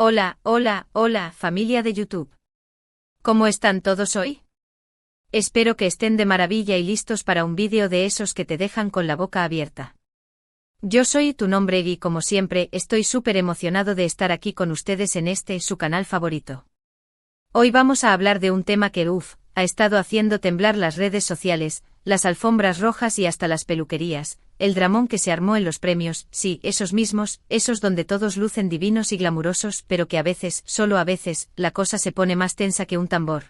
Hola, hola, hola, familia de YouTube. ¿Cómo están todos hoy? Espero que estén de maravilla y listos para un vídeo de esos que te dejan con la boca abierta. Yo soy tu nombre y como siempre estoy súper emocionado de estar aquí con ustedes en su canal favorito. Hoy vamos a hablar de un tema que ha estado haciendo temblar las redes sociales, las alfombras rojas y hasta las peluquerías, el dramón que se armó en los premios, sí, esos mismos, esos donde todos lucen divinos y glamurosos, pero que a veces, solo a veces, la cosa se pone más tensa que un tambor.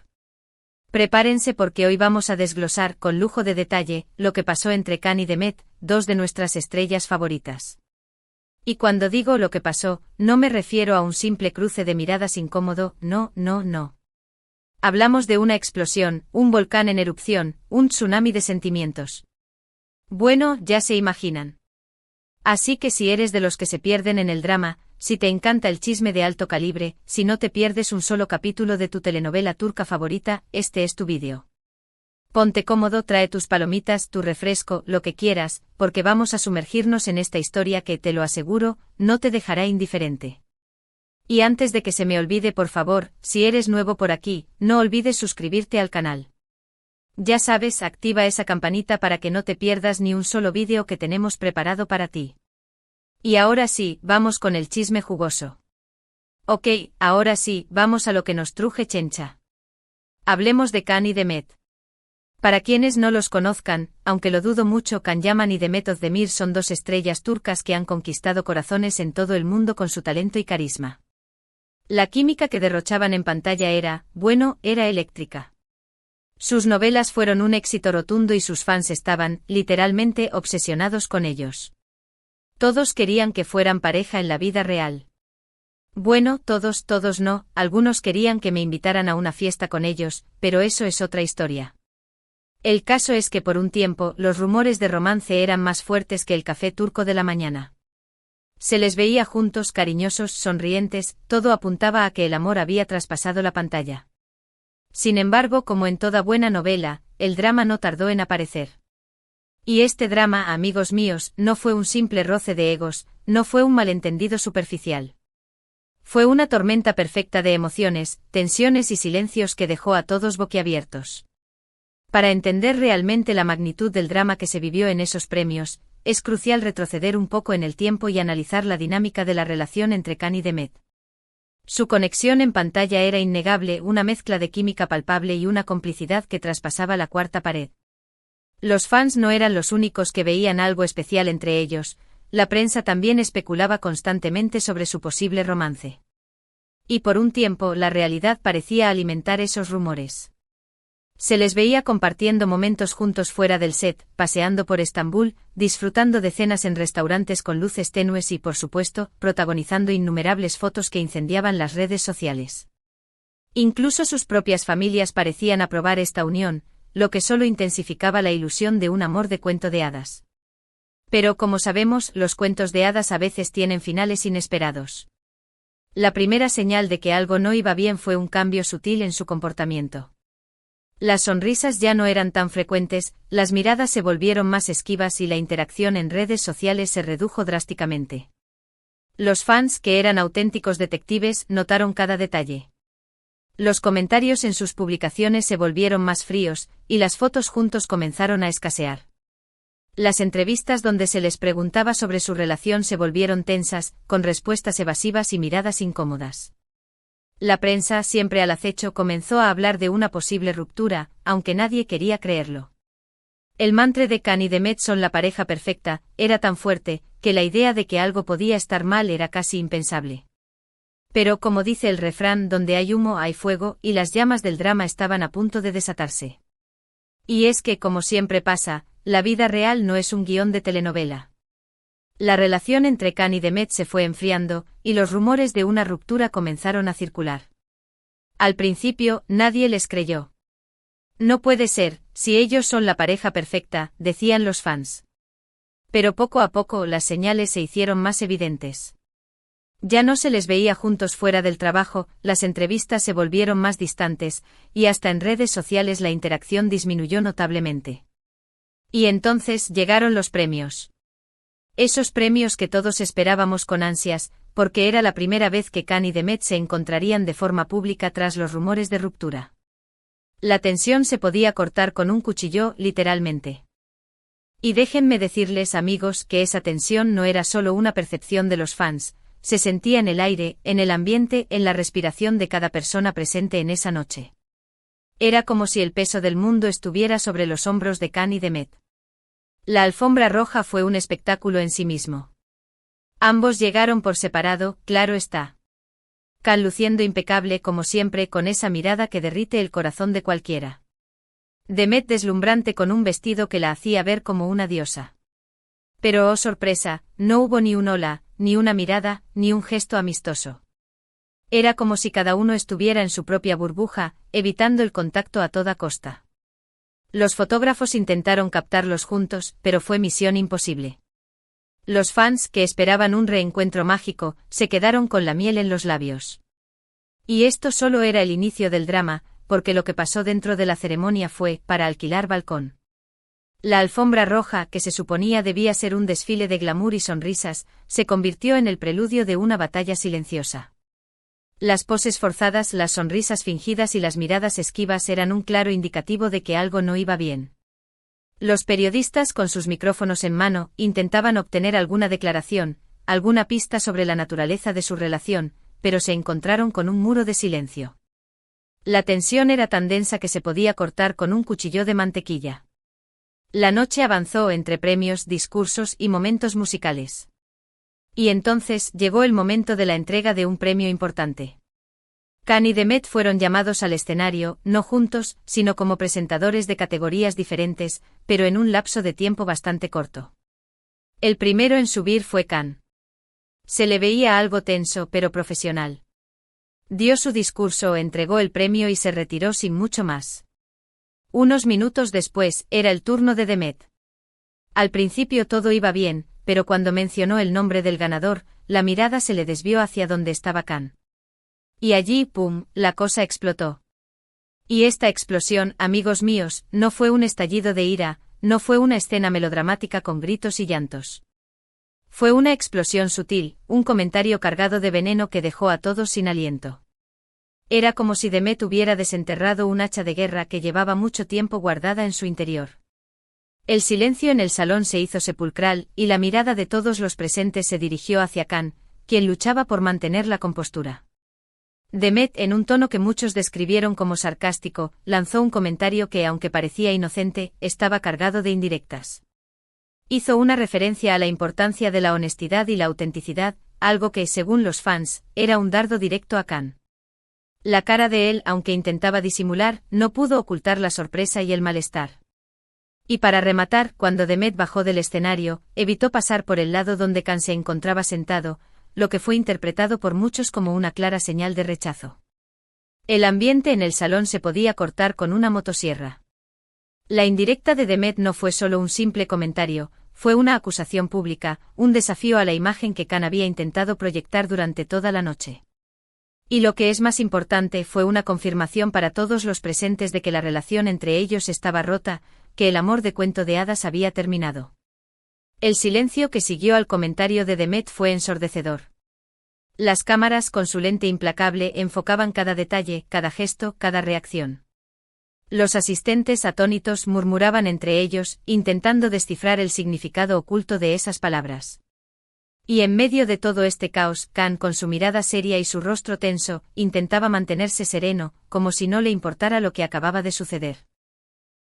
Prepárense porque hoy vamos a desglosar con lujo de detalle lo que pasó entre Khan y Demet, dos de nuestras estrellas favoritas. Y cuando digo lo que pasó, no me refiero a un simple cruce de miradas incómodo, no. Hablamos de una explosión, un volcán en erupción, un tsunami de sentimientos. Bueno, ya se imaginan. Así que si eres de los que se pierden en el drama, si te encanta el chisme de alto calibre, si no te pierdes un solo capítulo de tu telenovela turca favorita, este es tu vídeo. Ponte cómodo, trae tus palomitas, tu refresco, lo que quieras, porque vamos a sumergirnos en esta historia que, te lo aseguro, no te dejará indiferente. Y antes de que se me olvide, por favor, si eres nuevo por aquí, no olvides suscribirte al canal. Ya sabes, activa esa campanita para que no te pierdas ni un solo vídeo que tenemos preparado para ti. Y ahora sí, vamos con el chisme jugoso. Ok, ahora sí, vamos a lo que nos truje chencha. Hablemos de Khan y Demet. Para quienes no los conozcan, aunque lo dudo mucho, Can Yaman y Demet Özdemir son dos estrellas turcas que han conquistado corazones en todo el mundo con su talento y carisma. La química que derrochaban en pantalla era eléctrica. Sus novelas fueron un éxito rotundo y sus fans estaban, literalmente, obsesionados con ellos. Todos querían que fueran pareja en la vida real. Bueno, todos no, algunos querían que me invitaran a una fiesta con ellos, pero eso es otra historia. El caso es que por un tiempo los rumores de romance eran más fuertes que el café turco de la mañana. Se les veía juntos, cariñosos, sonrientes, todo apuntaba a que el amor había traspasado la pantalla. Sin embargo, como en toda buena novela, el drama no tardó en aparecer. Y este drama, amigos míos, no fue un simple roce de egos, no fue un malentendido superficial. Fue una tormenta perfecta de emociones, tensiones y silencios que dejó a todos boquiabiertos. Para entender realmente la magnitud del drama que se vivió en esos premios, es crucial retroceder un poco en el tiempo y analizar la dinámica de la relación entre Khan y Demet. Su conexión en pantalla era innegable, una mezcla de química palpable y una complicidad que traspasaba la cuarta pared. Los fans no eran los únicos que veían algo especial entre ellos, la prensa también especulaba constantemente sobre su posible romance. Y por un tiempo la realidad parecía alimentar esos rumores. Se les veía compartiendo momentos juntos fuera del set, paseando por Estambul, disfrutando de cenas en restaurantes con luces tenues y, por supuesto, protagonizando innumerables fotos que incendiaban las redes sociales. Incluso sus propias familias parecían aprobar esta unión, lo que solo intensificaba la ilusión de un amor de cuento de hadas. Pero como sabemos, los cuentos de hadas a veces tienen finales inesperados. La primera señal de que algo no iba bien fue un cambio sutil en su comportamiento. Las sonrisas ya no eran tan frecuentes, las miradas se volvieron más esquivas y la interacción en redes sociales se redujo drásticamente. Los fans, que eran auténticos detectives, notaron cada detalle. Los comentarios en sus publicaciones se volvieron más fríos, y las fotos juntos comenzaron a escasear. Las entrevistas donde se les preguntaba sobre su relación se volvieron tensas, con respuestas evasivas y miradas incómodas. La prensa, siempre al acecho, comenzó a hablar de una posible ruptura, aunque nadie quería creerlo. El mantra de Khan y Demet son la pareja perfecta, era tan fuerte, que la idea de que algo podía estar mal era casi impensable. Pero como dice el refrán, donde hay humo hay fuego, y las llamas del drama estaban a punto de desatarse. Y es que, como siempre pasa, la vida real no es un guión de telenovela. La relación entre Khan y Demet se fue enfriando, y los rumores de una ruptura comenzaron a circular. Al principio, nadie les creyó. No puede ser, si ellos son la pareja perfecta, decían los fans. Pero poco a poco las señales se hicieron más evidentes. Ya no se les veía juntos fuera del trabajo, las entrevistas se volvieron más distantes, y hasta en redes sociales la interacción disminuyó notablemente. Y entonces llegaron los premios. Esos premios que todos esperábamos con ansias, porque era la primera vez que Khan y Demet se encontrarían de forma pública tras los rumores de ruptura. La tensión se podía cortar con un cuchillo, literalmente. Y déjenme decirles, amigos, que esa tensión no era solo una percepción de los fans, se sentía en el aire, en el ambiente, en la respiración de cada persona presente en esa noche. Era como si el peso del mundo estuviera sobre los hombros de Khan y Demet. La alfombra roja fue un espectáculo en sí mismo. Ambos llegaron por separado, claro está. Khan luciendo impecable como siempre con esa mirada que derrite el corazón de cualquiera. Demet deslumbrante con un vestido que la hacía ver como una diosa. Pero oh sorpresa, no hubo ni un hola, ni una mirada, ni un gesto amistoso. Era como si cada uno estuviera en su propia burbuja, evitando el contacto a toda costa. Los fotógrafos intentaron captarlos juntos, pero fue misión imposible. Los fans, que esperaban un reencuentro mágico, se quedaron con la miel en los labios. Y esto solo era el inicio del drama, porque lo que pasó dentro de la ceremonia fue, para alquilar balcón. La alfombra roja, que se suponía debía ser un desfile de glamour y sonrisas, se convirtió en el preludio de una batalla silenciosa. Las poses forzadas, las sonrisas fingidas y las miradas esquivas eran un claro indicativo de que algo no iba bien. Los periodistas con sus micrófonos en mano intentaban obtener alguna declaración, alguna pista sobre la naturaleza de su relación, pero se encontraron con un muro de silencio. La tensión era tan densa que se podía cortar con un cuchillo de mantequilla. La noche avanzó entre premios, discursos y momentos musicales. Y entonces llegó el momento de la entrega de un premio importante. Khan y Demet fueron llamados al escenario, no juntos, sino como presentadores de categorías diferentes, pero en un lapso de tiempo bastante corto. El primero en subir fue Khan. Se le veía algo tenso pero profesional. Dio su discurso, entregó el premio y se retiró sin mucho más. Unos minutos después, era el turno de Demet. Al principio todo iba bien, pero cuando mencionó el nombre del ganador, la mirada se le desvió hacia donde estaba Khan. Y allí, ¡pum!, la cosa explotó. Y esta explosión, amigos míos, no fue un estallido de ira, no fue una escena melodramática con gritos y llantos. Fue una explosión sutil, un comentario cargado de veneno que dejó a todos sin aliento. Era como si Demet hubiera desenterrado un hacha de guerra que llevaba mucho tiempo guardada en su interior. El silencio en el salón se hizo sepulcral, y la mirada de todos los presentes se dirigió hacia Khan, quien luchaba por mantener la compostura. Demet, en un tono que muchos describieron como sarcástico, lanzó un comentario que, aunque parecía inocente, estaba cargado de indirectas. Hizo una referencia a la importancia de la honestidad y la autenticidad, algo que, según los fans, era un dardo directo a Khan. La cara de él, aunque intentaba disimular, no pudo ocultar la sorpresa y el malestar. Y para rematar, cuando Demet bajó del escenario, evitó pasar por el lado donde Khan se encontraba sentado, lo que fue interpretado por muchos como una clara señal de rechazo. El ambiente en el salón se podía cortar con una motosierra. La indirecta de Demet no fue solo un simple comentario, fue una acusación pública, un desafío a la imagen que Khan había intentado proyectar durante toda la noche. Y lo que es más importante, fue una confirmación para todos los presentes de que la relación entre ellos estaba rota, que el amor de cuento de hadas había terminado. El silencio que siguió al comentario de Demet fue ensordecedor. Las cámaras, con su lente implacable, enfocaban cada detalle, cada gesto, cada reacción. Los asistentes atónitos murmuraban entre ellos, intentando descifrar el significado oculto de esas palabras. Y en medio de todo este caos, Khan, con su mirada seria y su rostro tenso, intentaba mantenerse sereno, como si no le importara lo que acababa de suceder.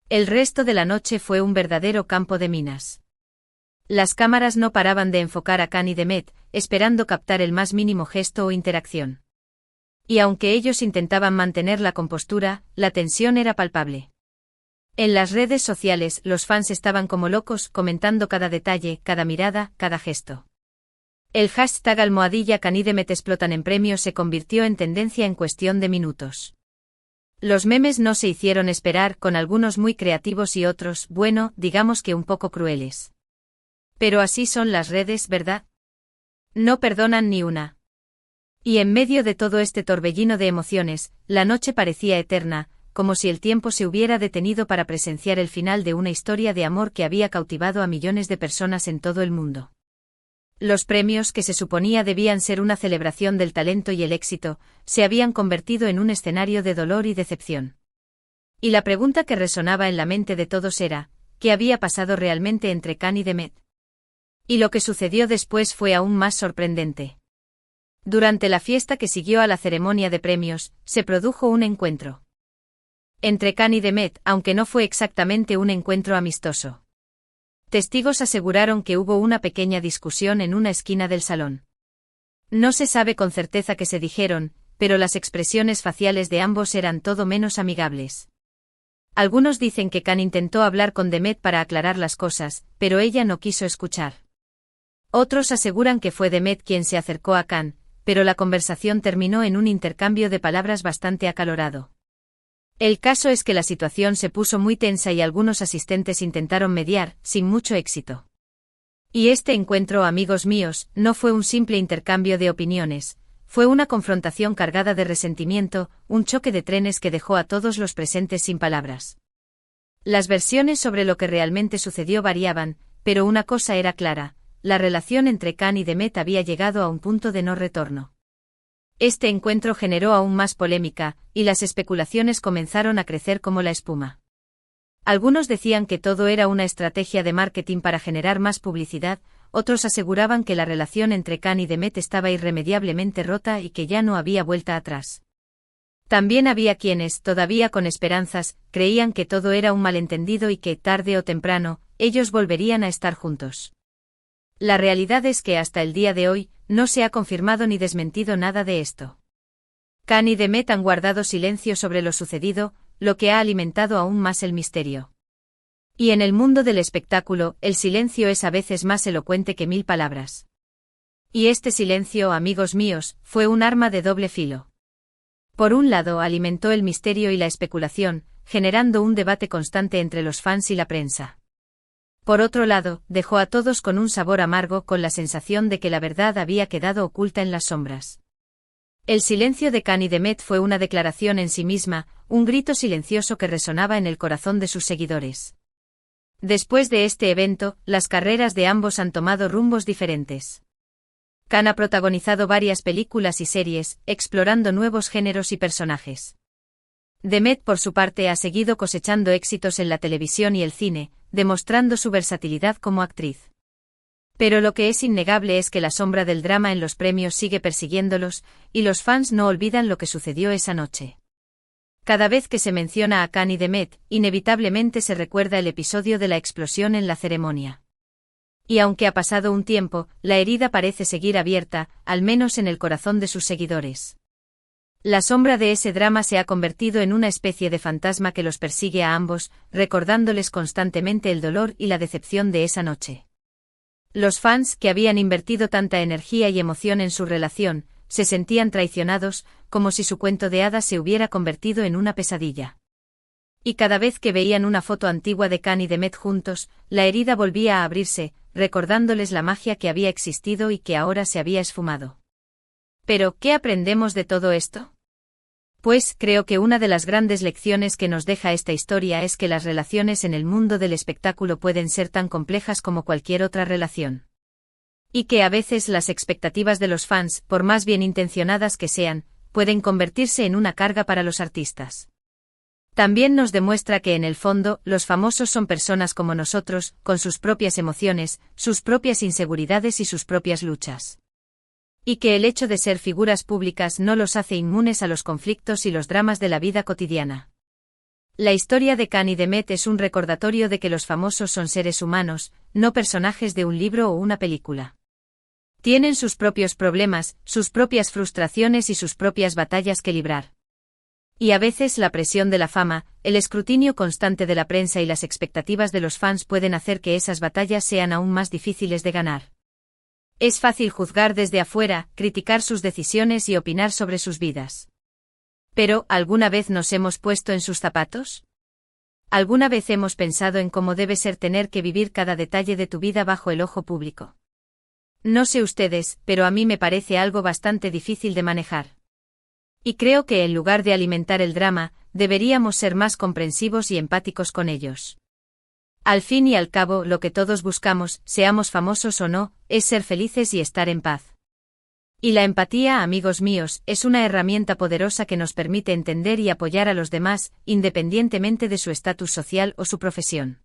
El resto de la noche fue un verdadero campo de minas. Las cámaras no paraban de enfocar a Khan y Demet, esperando captar el más mínimo gesto o interacción. Y aunque ellos intentaban mantener la compostura, la tensión era palpable. En las redes sociales, los fans estaban como locos, comentando cada detalle, cada mirada, cada gesto. El hashtag #Khan y Demet explotan en premios se convirtió en tendencia en cuestión de minutos. Los memes no se hicieron esperar, con algunos muy creativos y otros, bueno, digamos que un poco crueles. Pero así son las redes, ¿verdad? No perdonan ni una. Y en medio de todo este torbellino de emociones, la noche parecía eterna, como si el tiempo se hubiera detenido para presenciar el final de una historia de amor que había cautivado a millones de personas en todo el mundo. Los premios, que se suponía debían ser una celebración del talento y el éxito, se habían convertido en un escenario de dolor y decepción. Y la pregunta que resonaba en la mente de todos era, ¿qué había pasado realmente entre Khan y Demet? Y lo que sucedió después fue aún más sorprendente. Durante la fiesta que siguió a la ceremonia de premios, se produjo un encuentro entre Khan y Demet, aunque no fue exactamente un encuentro amistoso. Testigos aseguraron que hubo una pequeña discusión en una esquina del salón. No se sabe con certeza qué se dijeron, pero las expresiones faciales de ambos eran todo menos amigables. Algunos dicen que Khan intentó hablar con Demet para aclarar las cosas, pero ella no quiso escuchar. Otros aseguran que fue Demet quien se acercó a Khan, pero la conversación terminó en un intercambio de palabras bastante acalorado. El caso es que la situación se puso muy tensa y algunos asistentes intentaron mediar, sin mucho éxito. Y este encuentro, amigos míos, no fue un simple intercambio de opiniones, fue una confrontación cargada de resentimiento, un choque de trenes que dejó a todos los presentes sin palabras. Las versiones sobre lo que realmente sucedió variaban, pero una cosa era clara, la relación entre Khan y Demet había llegado a un punto de no retorno. Este encuentro generó aún más polémica, y las especulaciones comenzaron a crecer como la espuma. Algunos decían que todo era una estrategia de marketing para generar más publicidad, otros aseguraban que la relación entre Khan y Demet estaba irremediablemente rota y que ya no había vuelta atrás. También había quienes, todavía con esperanzas, creían que todo era un malentendido y que, tarde o temprano, ellos volverían a estar juntos. La realidad es que hasta el día de hoy, no se ha confirmado ni desmentido nada de esto. Khan y Demet han guardado silencio sobre lo sucedido, lo que ha alimentado aún más el misterio. Y en el mundo del espectáculo, el silencio es a veces más elocuente que 1000 palabras. Y este silencio, amigos míos, fue un arma de doble filo. Por un lado, alimentó el misterio y la especulación, generando un debate constante entre los fans y la prensa. Por otro lado, dejó a todos con un sabor amargo, con la sensación de que la verdad había quedado oculta en las sombras. El silencio de Khan y Demet fue una declaración en sí misma, un grito silencioso que resonaba en el corazón de sus seguidores. Después de este evento, las carreras de ambos han tomado rumbos diferentes. Khan ha protagonizado varias películas y series, explorando nuevos géneros y personajes. Demet, por su parte, ha seguido cosechando éxitos en la televisión y el cine, demostrando su versatilidad como actriz. Pero lo que es innegable es que la sombra del drama en los premios sigue persiguiéndolos, y los fans no olvidan lo que sucedió esa noche. Cada vez que se menciona a Khan y Demet, inevitablemente se recuerda el episodio de la explosión en la ceremonia. Y aunque ha pasado un tiempo, la herida parece seguir abierta, al menos en el corazón de sus seguidores. La sombra de ese drama se ha convertido en una especie de fantasma que los persigue a ambos, recordándoles constantemente el dolor y la decepción de esa noche. Los fans, que habían invertido tanta energía y emoción en su relación, se sentían traicionados, como si su cuento de hadas se hubiera convertido en una pesadilla. Y cada vez que veían una foto antigua de Khan y Demet juntos, la herida volvía a abrirse, recordándoles la magia que había existido y que ahora se había esfumado. Pero, ¿qué aprendemos de todo esto? Pues creo que una de las grandes lecciones que nos deja esta historia es que las relaciones en el mundo del espectáculo pueden ser tan complejas como cualquier otra relación. Y que a veces las expectativas de los fans, por más bien intencionadas que sean, pueden convertirse en una carga para los artistas. También nos demuestra que en el fondo, los famosos son personas como nosotros, con sus propias emociones, sus propias inseguridades y sus propias luchas. Y que el hecho de ser figuras públicas no los hace inmunes a los conflictos y los dramas de la vida cotidiana. La historia de Khan y Demet es un recordatorio de que los famosos son seres humanos, no personajes de un libro o una película. Tienen sus propios problemas, sus propias frustraciones y sus propias batallas que librar. Y a veces la presión de la fama, el escrutinio constante de la prensa y las expectativas de los fans pueden hacer que esas batallas sean aún más difíciles de ganar. Es fácil juzgar desde afuera, criticar sus decisiones y opinar sobre sus vidas. Pero, ¿alguna vez nos hemos puesto en sus zapatos? ¿Alguna vez hemos pensado en cómo debe ser tener que vivir cada detalle de tu vida bajo el ojo público? No sé ustedes, pero a mí me parece algo bastante difícil de manejar. Y creo que en lugar de alimentar el drama, deberíamos ser más comprensivos y empáticos con ellos. Al fin y al cabo, lo que todos buscamos, seamos famosos o no, es ser felices y estar en paz. Y la empatía, amigos míos, es una herramienta poderosa que nos permite entender y apoyar a los demás, independientemente de su estatus social o su profesión.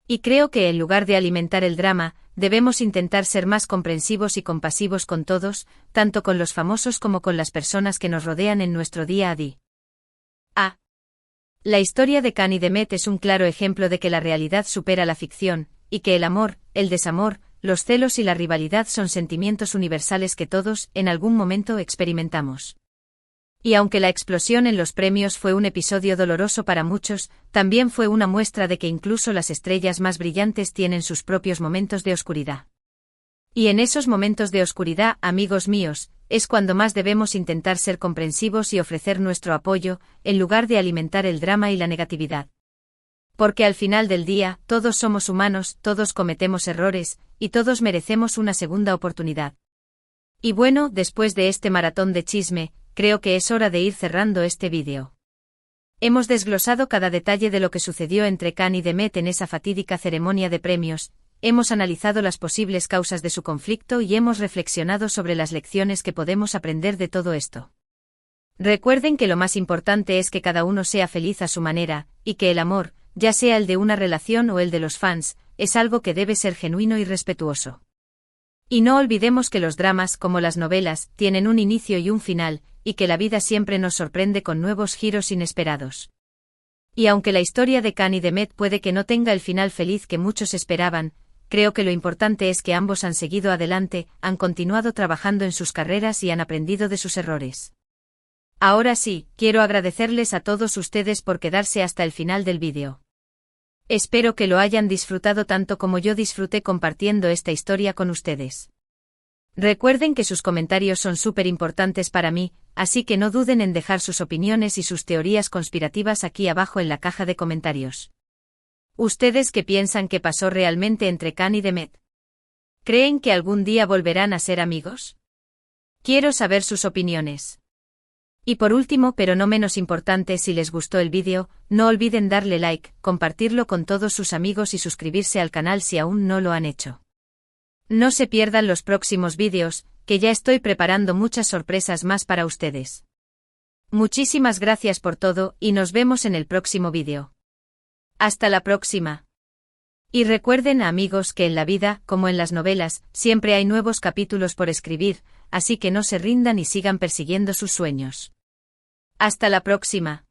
Y creo que en lugar de alimentar el drama, debemos intentar ser más comprensivos y compasivos con todos, tanto con los famosos como con las personas que nos rodean en nuestro día a día. La historia de Cán y Demet es un claro ejemplo de que la realidad supera la ficción, y que el amor, el desamor, los celos y la rivalidad son sentimientos universales que todos, en algún momento, experimentamos. Y aunque la explosión en los premios fue un episodio doloroso para muchos, también fue una muestra de que incluso las estrellas más brillantes tienen sus propios momentos de oscuridad. Y en esos momentos de oscuridad, amigos míos, es cuando más debemos intentar ser comprensivos y ofrecer nuestro apoyo, en lugar de alimentar el drama y la negatividad. Porque al final del día, todos somos humanos, todos cometemos errores, y todos merecemos una segunda oportunidad. Y bueno, después de este maratón de chisme, creo que es hora de ir cerrando este vídeo. Hemos desglosado cada detalle de lo que sucedió entre Cán y Demet en esa fatídica ceremonia de premios, hemos analizado las posibles causas de su conflicto y hemos reflexionado sobre las lecciones que podemos aprender de todo esto. Recuerden que lo más importante es que cada uno sea feliz a su manera, y que el amor, ya sea el de una relación o el de los fans, es algo que debe ser genuino y respetuoso. Y no olvidemos que los dramas, como las novelas, tienen un inicio y un final, y que la vida siempre nos sorprende con nuevos giros inesperados. Y aunque la historia de Cán y Demet puede que no tenga el final feliz que muchos esperaban, creo que lo importante es que ambos han seguido adelante, han continuado trabajando en sus carreras y han aprendido de sus errores. Ahora sí, quiero agradecerles a todos ustedes por quedarse hasta el final del vídeo. Espero que lo hayan disfrutado tanto como yo disfruté compartiendo esta historia con ustedes. Recuerden que sus comentarios son súper importantes para mí, así que no duden en dejar sus opiniones y sus teorías conspirativas aquí abajo en la caja de comentarios. ¿Ustedes qué piensan que pasó realmente entre Cán y Demet? ¿Creen que algún día volverán a ser amigos? Quiero saber sus opiniones. Y por último, pero no menos importante, si les gustó el vídeo, no olviden darle like, compartirlo con todos sus amigos y suscribirse al canal si aún no lo han hecho. No se pierdan los próximos vídeos, que ya estoy preparando muchas sorpresas más para ustedes. Muchísimas gracias por todo y nos vemos en el próximo vídeo. Hasta la próxima. Y recuerden, amigos, que en la vida, como en las novelas, siempre hay nuevos capítulos por escribir, así que no se rindan y sigan persiguiendo sus sueños. Hasta la próxima.